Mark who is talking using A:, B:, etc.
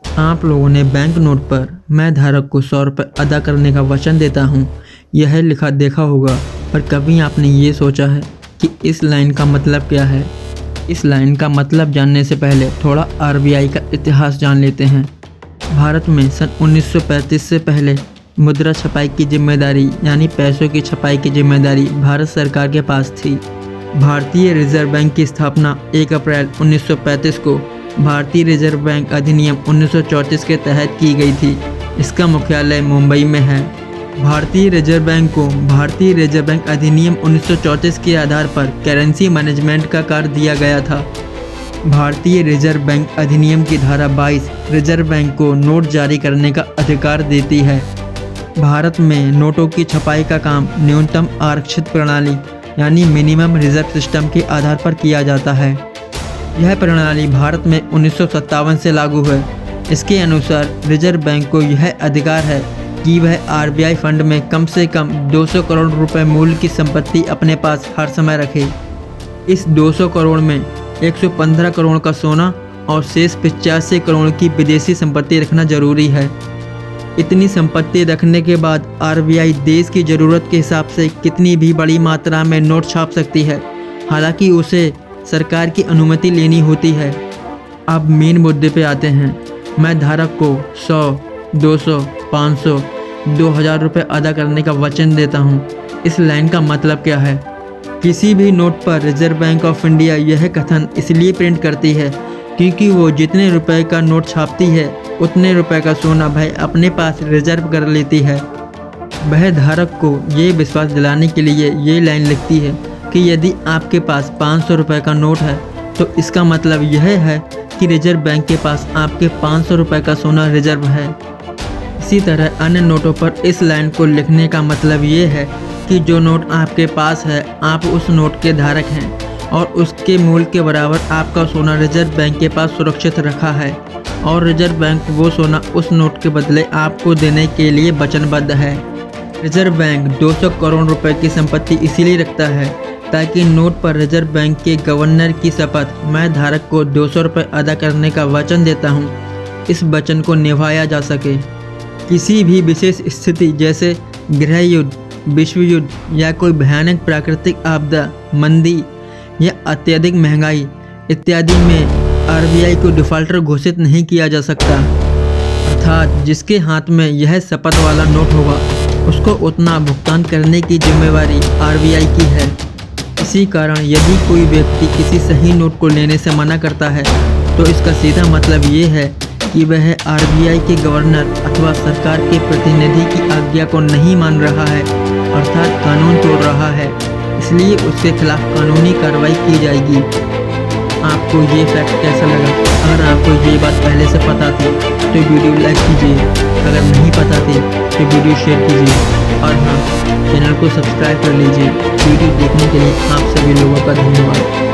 A: आप लोगों ने बैंक नोट पर मैं धारक को 100 रुपये अदा करने का वचन देता हूँ यह लिखा देखा होगा, पर कभी आपने ये सोचा है कि इस लाइन का मतलब क्या है? इस लाइन का मतलब जानने से पहले थोड़ा आरबीआई का इतिहास जान लेते हैं। भारत में सन 1935 से पहले मुद्रा छपाई की जिम्मेदारी यानी पैसों की छपाई की जिम्मेदारी भारत सरकार के पास थी। भारतीय रिजर्व बैंक की स्थापना 1 अप्रैल 1935 को भारतीय रिजर्व बैंक अधिनियम 1934 के तहत की गई थी। इसका मुख्यालय मुंबई में है। भारतीय रिजर्व बैंक को भारतीय रिजर्व बैंक अधिनियम 1934 के आधार पर करेंसी मैनेजमेंट का कार्य दिया गया था। भारतीय रिजर्व बैंक अधिनियम की धारा 22 रिजर्व बैंक को नोट जारी करने का अधिकार देती है। भारत में नोटों की छपाई का काम न्यूनतम आरक्षित प्रणाली यानी मिनिमम रिजर्व सिस्टम के आधार पर किया जाता है। यह प्रणाली भारत में 1957 से लागू है। इसके अनुसार रिजर्व बैंक को यह अधिकार है कि वह आरबीआई फंड में कम से कम 200 करोड़ रुपए मूल्य की संपत्ति अपने पास हर समय रखे। इस 200 करोड़ में 115 करोड़ का सोना और शेष 85 करोड़ की विदेशी संपत्ति रखना जरूरी है। इतनी संपत्ति रखने के बाद आरबीआई देश की ज़रूरत के हिसाब से कितनी भी बड़ी मात्रा में नोट छाप सकती है, हालांकि उसे सरकार की अनुमति लेनी होती है। अब मेन मुद्दे पे आते हैं। मैं धारक को 100, 200, 500, 2000 रुपये अदा करने का वचन देता हूँ। इस लाइन का मतलब क्या है? किसी भी नोट पर रिजर्व बैंक ऑफ इंडिया यह कथन इसलिए प्रिंट करती है क्योंकि वो जितने रुपए का नोट छापती है उतने रुपए का सोना वह अपने पास रिजर्व कर लेती है। वह धारक को ये विश्वास दिलाने के लिए ये लाइन लिखती है कि यदि आपके पास 500 रुपये का नोट है तो इसका मतलब यह है कि रिजर्व बैंक के पास आपके 500 रुपये का सोना रिजर्व है। इसी तरह अन्य नोटों पर इस लाइन को लिखने का मतलब ये है कि जो नोट आपके पास है आप उस नोट के धारक हैं और उसके मूल्य के बराबर आपका सोना रिजर्व बैंक के पास सुरक्षित रखा है और रिजर्व बैंक वो सोना उस नोट के बदले आपको देने के लिए वचनबद्ध है। रिजर्व बैंक 200 करोड़ रुपए की संपत्ति इसीलिए रखता है ताकि नोट पर रिजर्व बैंक के गवर्नर की शपथ मैं धारक को 200 रुपये अदा करने का वचन देता हूँ, इस वचन को निभाया जा सके। किसी भी विशेष स्थिति जैसे गृह युद्ध, विश्व युद्ध या कोई भयानक प्राकृतिक आपदा, मंदी या अत्यधिक महंगाई इत्यादि में आरबीआई को डिफ़ॉल्टर घोषित नहीं किया जा सकता। अर्थात जिसके हाथ में यह शपथ वाला नोट होगा उसको उतना भुगतान करने की जिम्मेवारी आरबीआई की है। इसी कारण यदि कोई व्यक्ति किसी सही नोट को लेने से मना करता है तो इसका सीधा मतलब ये है कि वह आरबीआई के गवर्नर अथवा सरकार के प्रतिनिधि की आज्ञा को नहीं मान रहा है, अर्थात कानून तोड़ रहा है। इसलिए उसके खिलाफ कानूनी कार्रवाई की जाएगी। आपको ये फैक्ट कैसा लगा? अगर आपको ये बात पहले से पता थी तो वीडियो लाइक कीजिए, अगर नहीं पता थी तो वीडियो शेयर कीजिए और हाँ, चैनल को सब्सक्राइब कर लीजिए। वीडियो देखने के लिए आप सभी लोगों का धन्यवाद।